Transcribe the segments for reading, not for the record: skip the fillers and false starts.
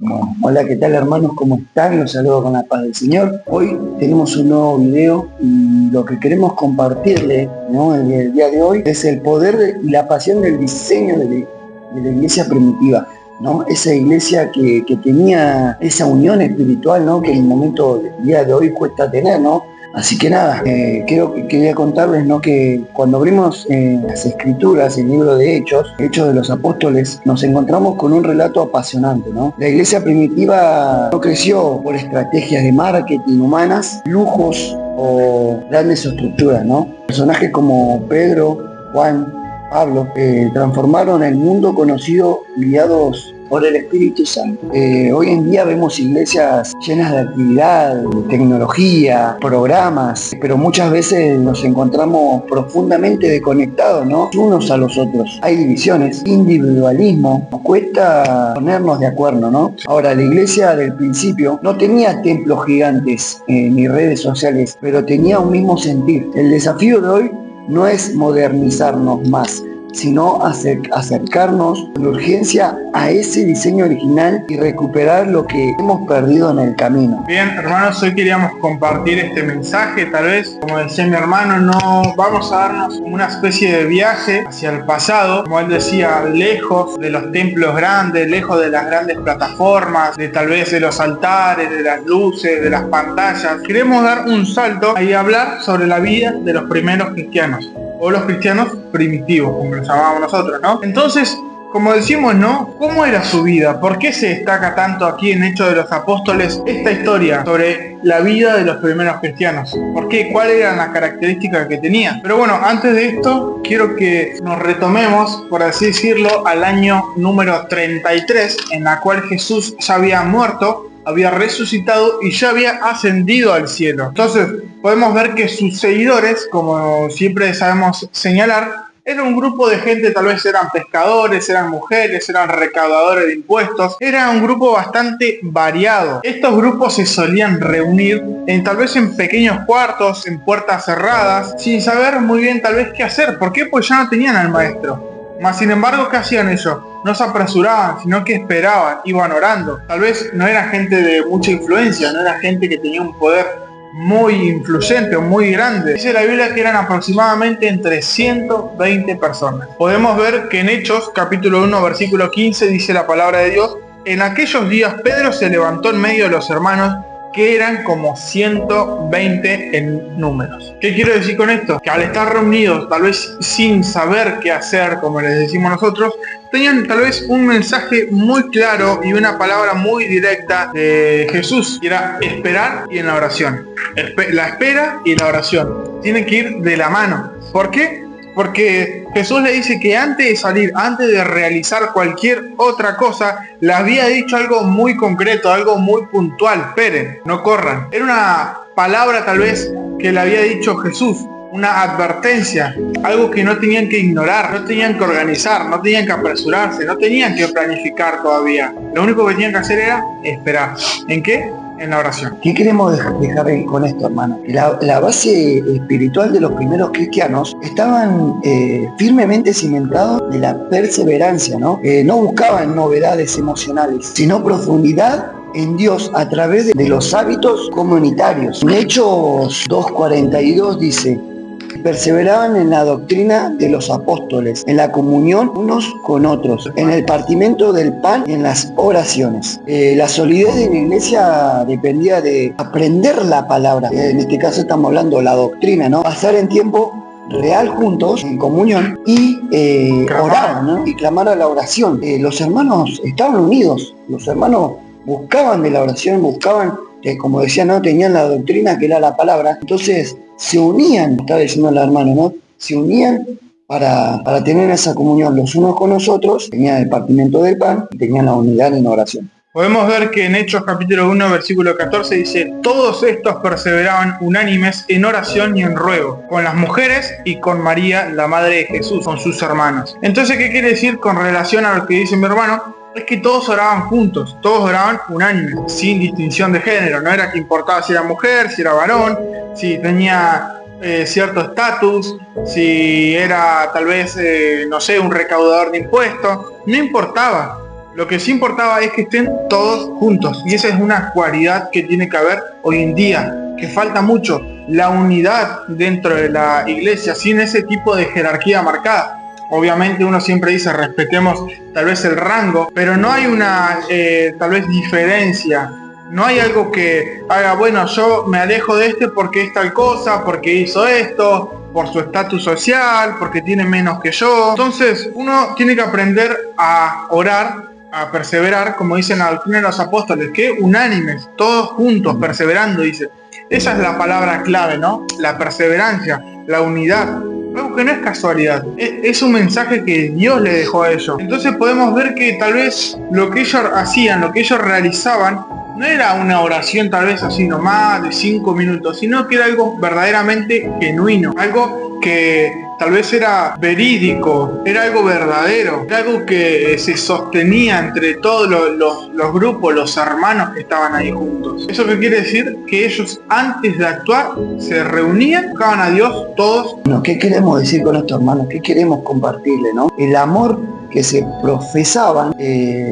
Bueno, hola, ¿qué tal hermanos? ¿Cómo están? Los saludo con la paz del Señor. Hoy tenemos un nuevo video y lo que queremos compartirle, ¿no? El día de hoy es el poder y la pasión del diseño de la iglesia primitiva, ¿no? Esa iglesia que tenía esa unión espiritual, ¿no? Que en el momento del día de hoy cuesta tener, ¿no? Así que nada, quería contarles, ¿no? Que cuando abrimos las escrituras, el libro de Hechos de los Apóstoles, nos encontramos con un relato apasionante, ¿no? La iglesia primitiva no creció por estrategias de marketing humanas, lujos o grandes estructuras, ¿no? Personajes como Pedro, Juan, Pablo, transformaron el mundo conocido guiados por el Espíritu Santo. Hoy en día vemos iglesias llenas de actividad, de tecnología, programas, pero muchas veces nos encontramos profundamente desconectados, ¿no? Unos a los otros. Hay divisiones, individualismo, nos cuesta ponernos de acuerdo, ¿no? Ahora, la iglesia del principio no tenía templos gigantes ni redes sociales, pero tenía un mismo sentir. El desafío de hoy no es modernizarnos más, sino acercarnos con urgencia a ese diseño original y recuperar lo que hemos perdido en el camino. Bien, hermanos, hoy queríamos compartir este mensaje. Tal vez, como decía mi hermano, no vamos a darnos una especie de viaje hacia el pasado, como él decía, lejos de los templos grandes, lejos de las grandes plataformas, de tal vez de los altares, de las luces, de las pantallas. Queremos dar un salto y hablar sobre la vida de los primeros cristianos, o los cristianos primitivos, como los llamábamos nosotros, ¿no? Entonces, como decimos, ¿no? ¿Cómo era su vida? ¿Por qué se destaca tanto aquí en Hechos de los Apóstoles esta historia sobre la vida de los primeros cristianos? ¿Por qué? ¿Cuáles eran las características que tenía? Pero bueno, antes de esto, quiero que nos retomemos, por así decirlo, al año número 33, en la cual Jesús ya había muerto, había resucitado y ya había ascendido al cielo. Entonces, podemos ver que sus seguidores, como siempre sabemos señalar, era un grupo de gente, tal vez eran pescadores, eran mujeres, eran recaudadores de impuestos. Era un grupo bastante variado. Estos grupos se solían reunir tal vez en pequeños cuartos, en puertas cerradas, sin saber muy bien tal vez qué hacer. ¿Por qué? Pues ya no tenían al maestro. Mas sin embargo, ¿qué hacían ellos? No se apresuraban, sino que esperaban, iban orando. Tal vez no era gente de mucha influencia, no era gente que tenía un poder muy influyente o muy grande. Dice la Biblia que eran aproximadamente entre 120 personas. Podemos ver que en Hechos, capítulo 1, versículo 15, dice la palabra de Dios: en aquellos días Pedro se levantó en medio de los hermanos, que eran como 120 en números. ¿Qué quiero decir con esto? Que al estar reunidos, tal vez sin saber qué hacer, como les decimos nosotros, tenían tal vez un mensaje muy claro y una palabra muy directa de Jesús, y era esperar y en la oración. La espera y la oración tienen que ir de la mano. ¿Por qué? Porque Jesús le dice que antes de salir, antes de realizar cualquier otra cosa, le había dicho algo muy concreto, algo muy puntual: esperen, no corran. Era una palabra tal vez que le había dicho Jesús, una advertencia, algo que no tenían que ignorar, no tenían que organizar, no tenían que apresurarse, no tenían que planificar todavía. Lo único que tenían que hacer era esperar. ¿En qué? En la oración. ¿Qué queremos dejar con esto, hermano? La base espiritual de los primeros cristianos estaban firmemente cimentados de la perseverancia, ¿no? No buscaban novedades emocionales, sino profundidad en Dios a través de los hábitos comunitarios. En Hechos 2:42 dice: perseveraban en la doctrina de los apóstoles, en la comunión unos con otros, en el partimiento del pan y en las oraciones. La solidez de la iglesia dependía de aprender la palabra. En este caso estamos hablando de la doctrina, ¿no? Pasar en tiempo real juntos, en comunión, y orar, ¿no? Y clamar a la oración. Los hermanos estaban unidos, los hermanos buscaban de la oración, buscaban, como decía, ¿no? Tenían la doctrina que era la palabra. Entonces se unían, estaba diciendo la hermana, ¿no? Se unían para tener esa comunión los unos con los otros. Tenían el partimiento del pan y tenían la unidad en oración. Podemos ver que en Hechos capítulo 1, versículo 14 dice: todos estos perseveraban unánimes en oración y en ruego, con las mujeres y con María, la madre de Jesús, con sus hermanos. Entonces, ¿qué quiere decir con relación a lo que dice mi hermano? Es que todos oraban juntos, todos oraban unánimes, sin distinción de género. No era que importaba si era mujer, si era varón, si tenía cierto estatus, si era tal vez, no sé, un recaudador de impuestos. No importaba. Lo que sí importaba es que estén todos juntos. Y esa es una cualidad que tiene que haber hoy en día, que falta mucho. La unidad dentro de la iglesia, sin ese tipo de jerarquía marcada. Obviamente uno siempre dice respetemos tal vez el rango, pero no hay una tal vez diferencia. No hay algo que haga, bueno, yo me alejo de este porque es tal cosa, porque hizo esto, por su estatus social, porque tiene menos que yo. Entonces uno tiene que aprender a orar, a perseverar, como dicen la doctrina de los apóstoles, que unánimes, todos juntos, perseverando, dice. Esa es la palabra clave, ¿no? La perseverancia, la unidad. Algo que no es casualidad, es un mensaje que Dios le dejó a ellos. Entonces podemos ver que tal vez lo que ellos hacían, lo que ellos realizaban, no era una oración tal vez así nomás de 5 minutos, sino que era algo verdaderamente genuino, algo que tal vez era verídico, era algo verdadero, era algo que se sostenía entre todos los grupos, los hermanos que estaban ahí juntos. ¿Eso qué quiere decir? Que ellos antes de actuar se reunían, buscaban a Dios todos. Bueno, ¿qué queremos decir con esto, hermanos? ¿Qué queremos compartirle, no? El amor que se profesaban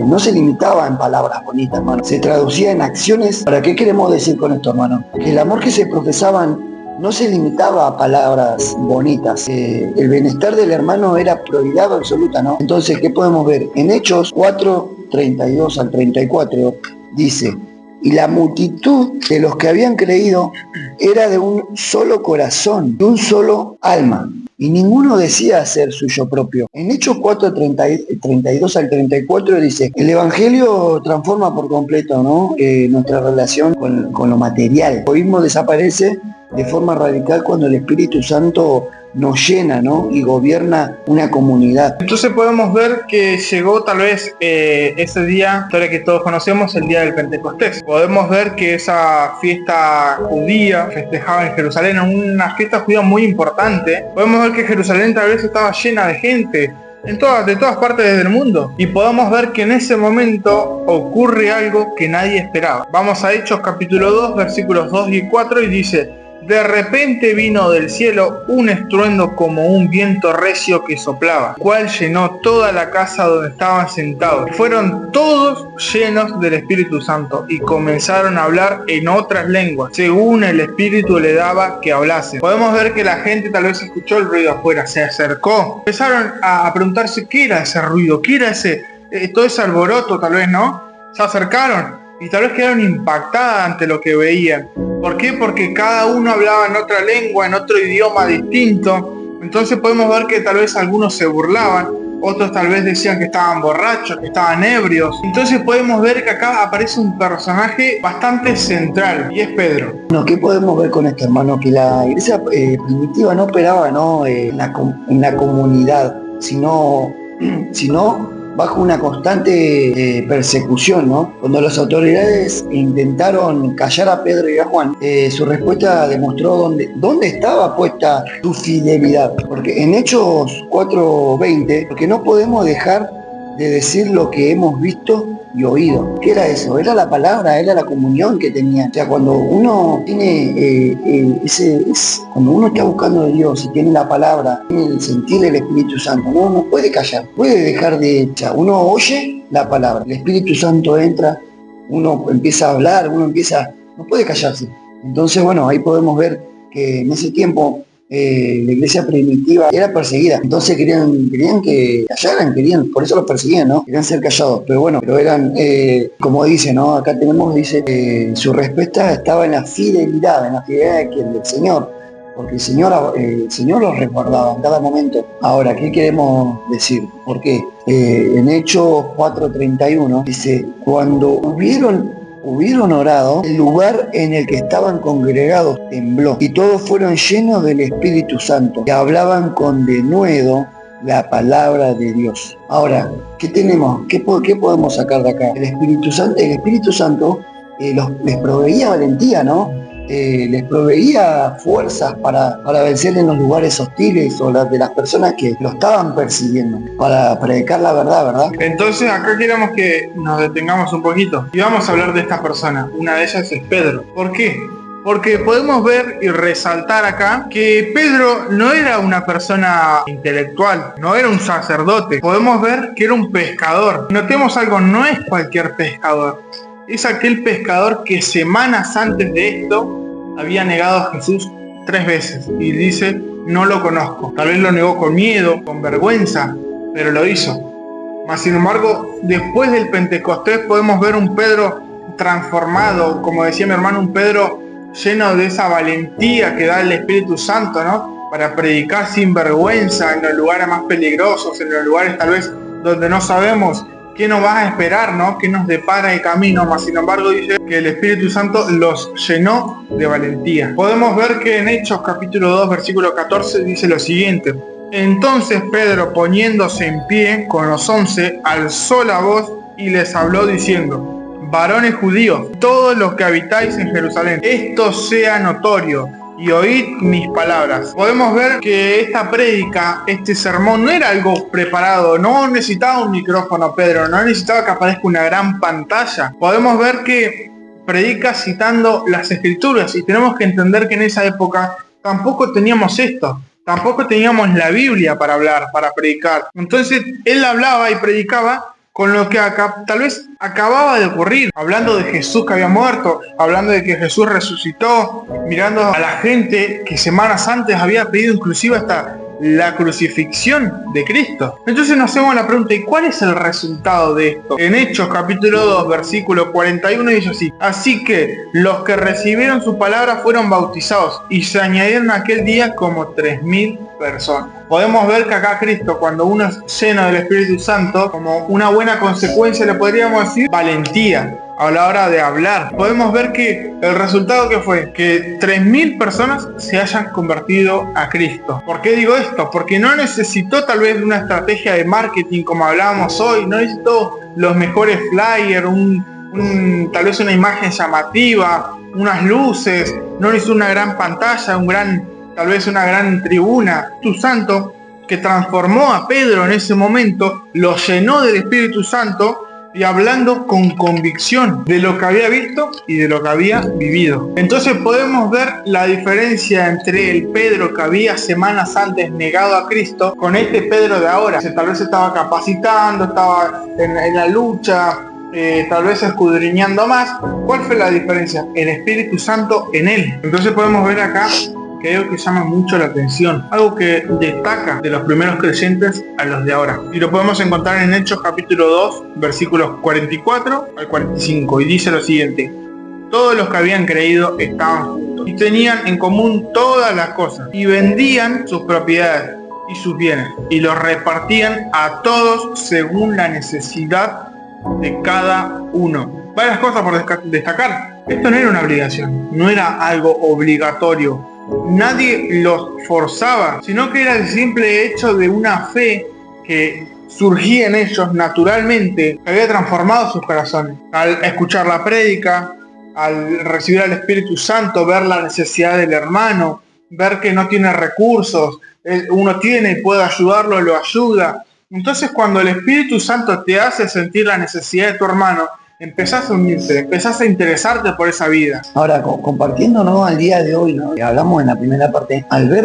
no se limitaba en palabras bonitas, hermano. Se traducía en acciones. ¿Para qué queremos decir con esto, hermano? Que el amor que se profesaban no se limitaba a palabras bonitas. El bienestar del hermano era prioridad absoluta, ¿no? Entonces, ¿qué podemos ver? En Hechos 4, 32 al 34, dice: y la multitud de los que habían creído era de un solo corazón, de un solo alma, y ninguno decía ser suyo propio. En Hechos 4, 32 al 34 dice: el Evangelio transforma por completo, ¿no? Nuestra relación con lo material. El egoísmo desaparece de forma radical cuando el Espíritu Santo nos llena, ¿no? Y gobierna una comunidad. Entonces podemos ver que llegó tal vez ese día, historia que todos conocemos, el día del Pentecostés. Podemos ver que esa fiesta judía festejaba en Jerusalén, una fiesta judía muy importante. Podemos ver que Jerusalén tal vez estaba llena de gente de todas partes del mundo, y podemos ver que en ese momento ocurre algo que nadie esperaba. Vamos a Hechos capítulo 2, versículos 2 y 4, y dice: de repente vino del cielo un estruendo como un viento recio que soplaba, cual llenó toda la casa donde estaban sentados. Fueron todos llenos del Espíritu Santo y comenzaron a hablar en otras lenguas, según el Espíritu le daba que hablase. Podemos ver que la gente tal vez escuchó el ruido afuera, se acercó, empezaron a preguntarse qué era ese ruido, qué era todo ese alboroto, tal vez, ¿no? Se acercaron y tal vez quedaron impactadas ante lo que veían. ¿Por qué? Porque cada uno hablaba en otra lengua, en otro idioma distinto. Entonces podemos ver que tal vez algunos se burlaban, otros tal vez decían que estaban borrachos, que estaban ebrios. Entonces podemos ver que acá aparece un personaje bastante central, y es Pedro. Bueno, ¿qué podemos ver con esto, hermano? Que la iglesia primitiva no operaba, ¿no? En la comunidad, sino bajo una constante persecución, ¿no? Cuando las autoridades intentaron callar a Pedro y a Juan, su respuesta demostró dónde estaba puesta su fidelidad. Porque en Hechos 4:20, porque no podemos dejar de decir lo que hemos visto y oído. ¿Qué era eso? Era la palabra, era la comunión que tenía. O sea, cuando uno tiene cuando uno está buscando a Dios y tiene la palabra, tiene el sentir del Espíritu Santo, no puede callar, puede dejar de... O sea, uno oye la palabra, el Espíritu Santo entra, uno empieza a hablar, no puede callarse. Entonces, bueno, ahí podemos ver que en ese tiempo la iglesia primitiva era perseguida, entonces querían que callaran, por eso los perseguían, ¿no? Querían ser callados, pero eran, como dice, ¿no? Acá dice, su respuesta estaba en la fidelidad del Señor, porque el Señor los resguardaba en cada momento. Ahora, ¿qué queremos decir? ¿Por qué? En Hechos 4:31 dice: cuando hubieron orado, el lugar en el que estaban congregados tembló, y todos fueron llenos del Espíritu Santo, que hablaban con denuedo la palabra de Dios. Ahora, ¿qué tenemos? ¿Qué podemos sacar de acá? El Espíritu Santo les proveía valentía, ¿no? Les proveía fuerzas para vencer en los lugares hostiles o de las personas que lo estaban persiguiendo, para predicar la verdad. Entonces acá queremos que nos detengamos un poquito y vamos a hablar de esta persona. Una de ellas es Pedro. ¿Por qué? Porque podemos ver y resaltar acá que Pedro no era una persona intelectual, no era un sacerdote. Podemos ver que era un pescador. Notemos algo, no es cualquier pescador. Es aquel pescador que semanas antes de esto había negado a Jesús 3 veces. Y dice, no lo conozco. Tal vez lo negó con miedo, con vergüenza, pero lo hizo. Mas sin embargo, después del Pentecostés podemos ver un Pedro transformado, como decía mi hermano, un Pedro lleno de esa valentía que da el Espíritu Santo, ¿no? Para predicar sin vergüenza en los lugares más peligrosos, en los lugares tal vez donde no sabemos qué nos va a esperar, ¿no? Qué nos depara el camino, mas sin embargo dice que el Espíritu Santo los llenó de valentía. Podemos ver que en Hechos capítulo 2, versículo 14 dice lo siguiente: entonces Pedro, poniéndose en pie con los 11, alzó la voz y les habló diciendo: varones judíos, todos los que habitáis en Jerusalén, esto sea notorio y oíd mis palabras. Podemos ver que esta prédica, este sermón, no era algo preparado, no necesitaba un micrófono Pedro, no necesitaba que aparezca una gran pantalla. Podemos ver que predica citando las escrituras y tenemos que entender que en esa época tampoco teníamos esto. Tampoco teníamos la Biblia para hablar, para predicar. Entonces él hablaba y predicaba con lo que tal vez acababa de ocurrir, hablando de Jesús que había muerto, hablando de que Jesús resucitó, mirando a la gente que semanas antes había pedido inclusive hasta la crucifixión de Cristo. Entonces nos hacemos la pregunta, ¿y cuál es el resultado de esto? En Hechos capítulo 2, versículo 41 dice así: así que los que recibieron su palabra fueron bautizados y se añadieron aquel día como 3.000 personas. Podemos ver que acá Cristo, cuando uno es lleno del Espíritu Santo, como una buena consecuencia le podríamos decir valentía a la hora de hablar. Podemos ver que el resultado que fue que 3.000 personas se hayan convertido a Cristo. ¿Por qué digo esto? Porque no necesitó tal vez una estrategia de marketing como hablábamos hoy, no necesitó los mejores flyers, tal vez una imagen llamativa, unas luces, no necesitó una gran pantalla, tal vez una gran tribuna. Tu Santo que transformó a Pedro en ese momento, lo llenó del Espíritu Santo y hablando con convicción de lo que había visto y de lo que había vivido. Entonces podemos ver la diferencia entre el Pedro que había semanas antes negado a Cristo con este Pedro de ahora, que tal vez estaba capacitando, estaba en la lucha, tal vez escudriñando más. ¿Cuál fue la diferencia? El Espíritu Santo en él. Entonces podemos ver acá que hay algo que llama mucho la atención, algo que destaca de los primeros creyentes a los de ahora, y lo podemos encontrar en Hechos capítulo 2 versículos 44 al 45, y dice lo siguiente: todos los que habían creído estaban juntos y tenían en común todas las cosas, y vendían sus propiedades y sus bienes y los repartían a todos según la necesidad de cada uno. Varias cosas por destacar. Esto no era una obligación, no era algo obligatorio. Nadie los forzaba, sino que era el simple hecho de una fe que surgía en ellos naturalmente, que había transformado sus corazones. Al escuchar la prédica, al recibir al Espíritu Santo, ver la necesidad del hermano, ver que no tiene recursos, uno tiene y puede ayudarlo, lo ayuda. Entonces cuando el Espíritu Santo te hace sentir la necesidad de tu hermano, empezás a unirte, empezás a interesarte por esa vida. Ahora, compartiendo, ¿no?, al día de hoy, ¿no?, hablamos en la primera parte, al ver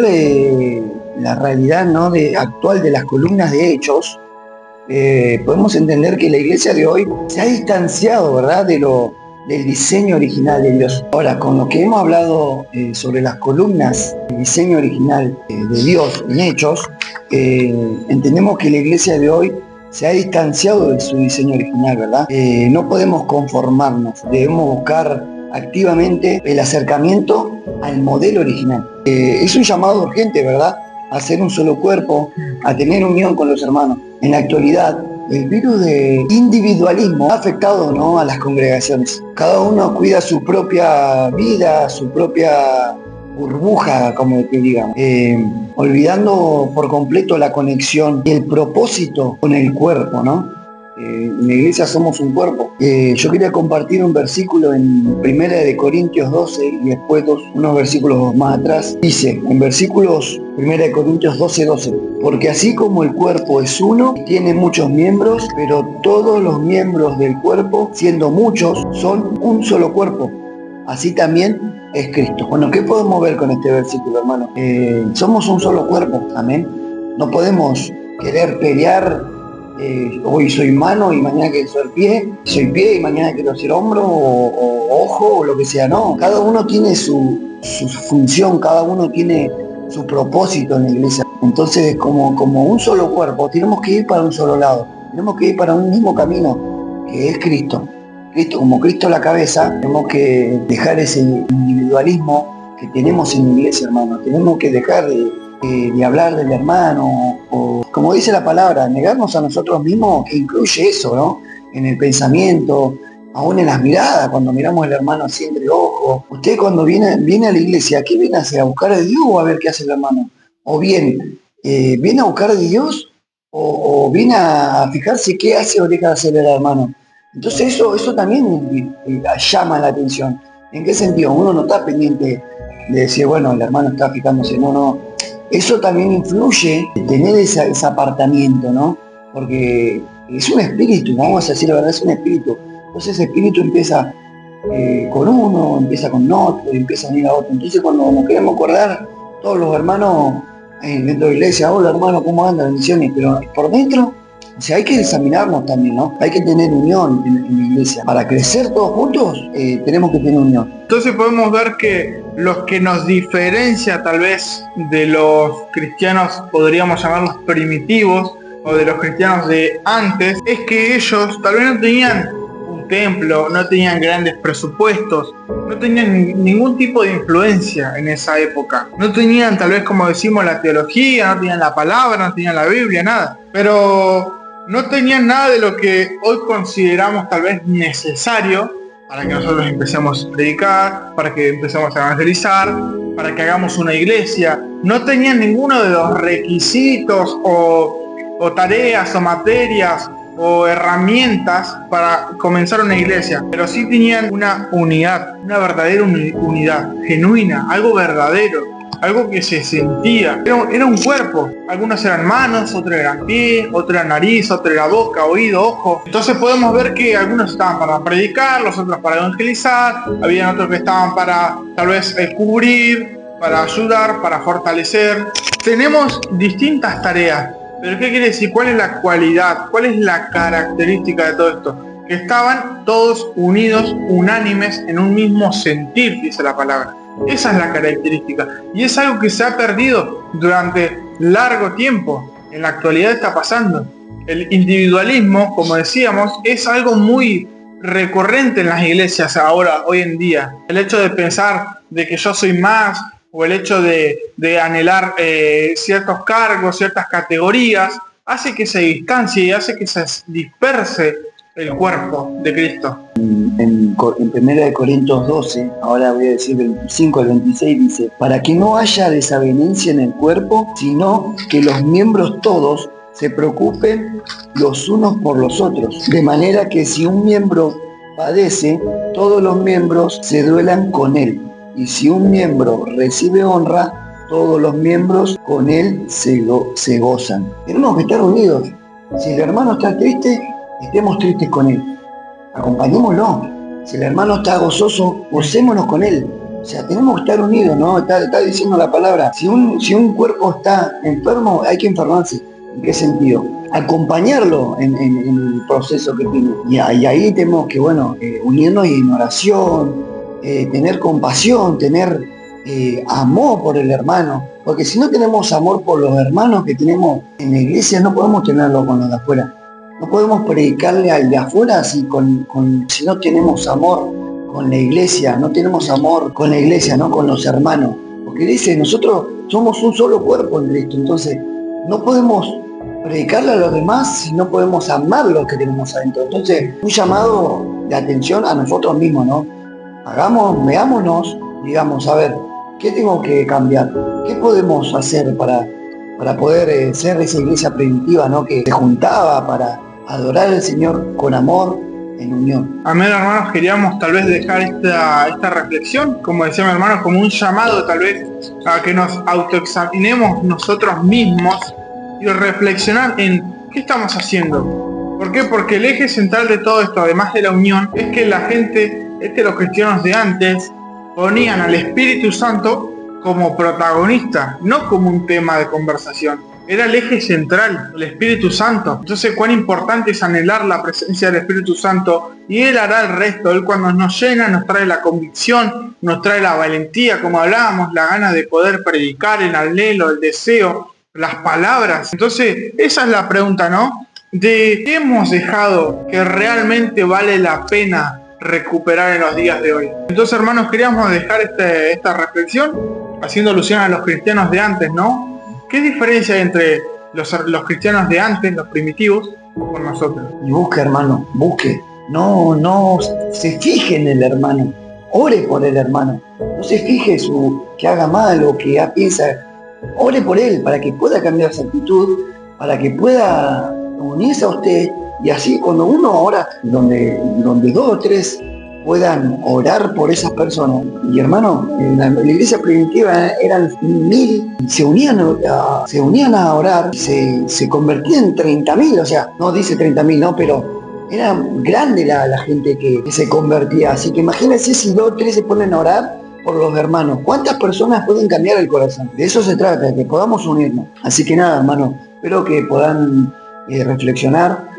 la realidad, ¿no?, actual de las columnas de Hechos, podemos entender que la iglesia de hoy se ha distanciado, ¿verdad?, del diseño original de Dios. Ahora, con lo que hemos hablado sobre las columnas, el diseño original de Dios en Hechos, entendemos que la iglesia de hoy se ha distanciado de su diseño original, ¿verdad? No podemos conformarnos, debemos buscar activamente el acercamiento al modelo original. Es un llamado urgente, ¿verdad?, a ser un solo cuerpo, a tener unión con los hermanos. En la actualidad, el virus de individualismo ha afectado, ¿no?, a las congregaciones. Cada uno cuida su propia vida, su propia burbuja, como que digamos, olvidando por completo la conexión y el propósito con el cuerpo, ¿no? En la iglesia somos un cuerpo. Yo quería compartir un versículo en 1 Corintios 12 y después unos versículos más atrás. Dice, en versículos 1 Corintios 12, porque así como el cuerpo es uno, tiene muchos miembros, pero todos los miembros del cuerpo, siendo muchos, son un solo cuerpo. así también es Cristo. Bueno, ¿qué podemos ver con este versículo, hermano? Somos un solo cuerpo, amén. No podemos querer pelear, hoy soy mano y mañana quiero ser pie, soy pie y mañana quiero ser hombro o ojo o lo que sea, no. Cada uno tiene su función, cada uno tiene su propósito en la iglesia. Entonces, como un solo cuerpo, tenemos que ir para un solo lado, tenemos que ir para un mismo camino, que es Cristo. Cristo, como Cristo la cabeza, tenemos que dejar ese individualismo que tenemos en la iglesia, hermano. Tenemos que dejar de hablar del hermano, o como dice la palabra, negarnos a nosotros mismos, que incluye eso, ¿no? En el pensamiento, aún en las miradas, cuando miramos al hermano así entre ojos. Usted cuando viene a la iglesia, ¿qué viene a hacer? ¿A buscar a Dios o a ver qué hace el hermano? O bien, ¿viene a buscar a Dios o viene a fijarse qué hace o deja de hacer el hermano? Entonces eso también llama la atención. ¿En qué sentido? Uno no está pendiente de decir, bueno, el hermano está fijándose, no. Eso también influye, tener ese apartamiento, ¿no? Porque es un espíritu, vamos a decir la verdad, es un espíritu. Entonces ese espíritu empieza con uno, empieza con otro, y empieza a unir a otro. Entonces cuando nos queremos acordar, todos los hermanos dentro de la iglesia, hola hermano, ¿cómo andan? Bendiciones, pero por dentro, o sea, hay que examinarnos también, ¿no? Hay que tener unión en la iglesia. Para crecer todos juntos, tenemos que tener unión. Entonces podemos ver que lo que nos diferencia tal vez de los cristianos, podríamos llamarlos primitivos, o de los cristianos de antes, es que ellos tal vez no tenían un templo, no tenían grandes presupuestos, no tenían ningún tipo de influencia en esa época. No tenían tal vez, como decimos, la teología, no tenían la palabra, no tenían la Biblia, nada. Pero no tenían nada de lo que hoy consideramos tal vez necesario para que nosotros empecemos a predicar, para que empecemos a evangelizar, para que hagamos una iglesia. No tenían ninguno de los requisitos o tareas o materias o herramientas para comenzar una iglesia, pero sí tenían una unidad, una verdadera unidad, genuina, algo verdadero, algo que se sentía. Era un cuerpo. Algunos eran manos, otros eran pies, otro era nariz, otro era boca, oído, ojo. Entonces podemos ver que algunos estaban para predicar, los otros para evangelizar, había otros que estaban para tal vez cubrir, para ayudar, para fortalecer. Tenemos distintas tareas. ¿Pero qué quiere decir? ¿Cuál es la cualidad? ¿Cuál es la característica de todo esto? Que estaban todos unidos, unánimes, en un mismo sentir, dice la palabra. Esa es la característica. Y es algo que se ha perdido durante largo tiempo. En la actualidad está pasando. El individualismo, como decíamos, es algo muy recurrente en las iglesias ahora, hoy en día. El hecho de pensar de que yo soy más, o el hecho de anhelar ciertos cargos, ciertas categorías, hace que se distancie y hace que se disperse el cuerpo de Cristo. En 1 Corintios 12, ahora voy a decir del 5 al 26, dice, para que no haya desavenencia en el cuerpo, sino que los miembros todos se preocupen los unos por los otros, de manera que si un miembro padece, todos los miembros se duelan con él. Y si un miembro recibe honra, todos los miembros con él se gozan. Tenemos que estar unidos. Si el hermano está triste, estemos tristes con él. Acompañémoslo. Si el hermano está gozoso, gocémonos con él. O sea, tenemos que estar unidos, ¿no? Está diciendo la palabra. Si un cuerpo está enfermo, hay que enfermarse. ¿En qué sentido? Acompañarlo en el proceso que tiene. Y ahí tenemos que, unirnos en oración, tener compasión, tener amor por el hermano, porque si no tenemos amor por los hermanos que tenemos en la iglesia, no podemos tenerlo con los de afuera. No podemos predicarle al de afuera si no tenemos amor con la iglesia, no tenemos amor con la iglesia, no con los hermanos. Porque dice, nosotros somos un solo cuerpo en Cristo, entonces no podemos predicarle a los demás si no podemos amar lo que tenemos adentro. Entonces, un llamado de atención a nosotros mismos, ¿no? Veámonos, digamos, a ver, ¿qué tengo que cambiar? ¿Qué podemos hacer para poder ser esa iglesia primitiva, ¿no? Que se juntaba para adorar al Señor con amor, en unión. Amén, hermanos, queríamos tal vez dejar esta reflexión, como decía mi hermano, como un llamado tal vez a que nos autoexaminemos nosotros mismos y reflexionar en qué estamos haciendo. ¿Por qué? Porque el eje central de todo esto, además de la unión, es que la gente es que los cristianos de antes ponían al Espíritu Santo como protagonista, no como un tema de conversación. Era el eje central, el Espíritu Santo. Entonces, cuán importante es anhelar la presencia del Espíritu Santo, y Él hará el resto. Él, cuando nos llena, nos trae la convicción, nos trae la valentía, como hablábamos, la gana de poder predicar, el anhelo, el deseo, las palabras. Entonces, esa es la pregunta, ¿no? ¿De qué hemos dejado que realmente vale la pena recuperar en los días de hoy? Entonces, hermanos, queríamos dejar esta reflexión haciendo alusión a los cristianos de antes, ¿no? ¿Qué diferencia hay entre los cristianos de antes, los primitivos, con nosotros? Y busque, hermano, busque. No se fije en el hermano. Ore por el hermano. No se fije que haga mal o que piensa. Ore por él para que pueda cambiar su actitud, para que pueda unirse a usted. Y así, cuando uno ora, donde 2 o 3 puedan orar por esas personas. Y hermano, en la iglesia primitiva eran 1000, se unían a orar, se convertían en 30.000, o sea, no dice 30.000, no, pero era grande la gente que se convertía. Así que imagínense si 2 o 3 se ponen a orar por los hermanos. ¿Cuántas personas pueden cambiar el corazón? De eso se trata, de que podamos unirnos. Así que nada, hermano, espero que puedan reflexionar.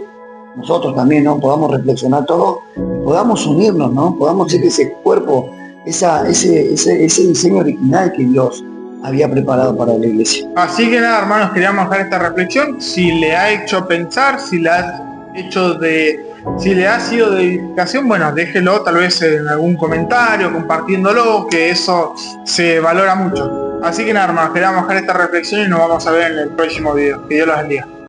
Nosotros también, ¿no? Podamos reflexionar todo, podamos unirnos, ¿no? Podamos ser ese cuerpo, ese diseño original que Dios había preparado para la iglesia. Así que nada, hermanos, queríamos dejar esta reflexión. Si le ha hecho pensar, si le ha sido de edificación, bueno, déjelo tal vez en algún comentario, compartiéndolo, que eso se valora mucho. Así que nada, hermanos, queríamos dejar esta reflexión y nos vamos a ver en el próximo video. Que Dios los bendiga.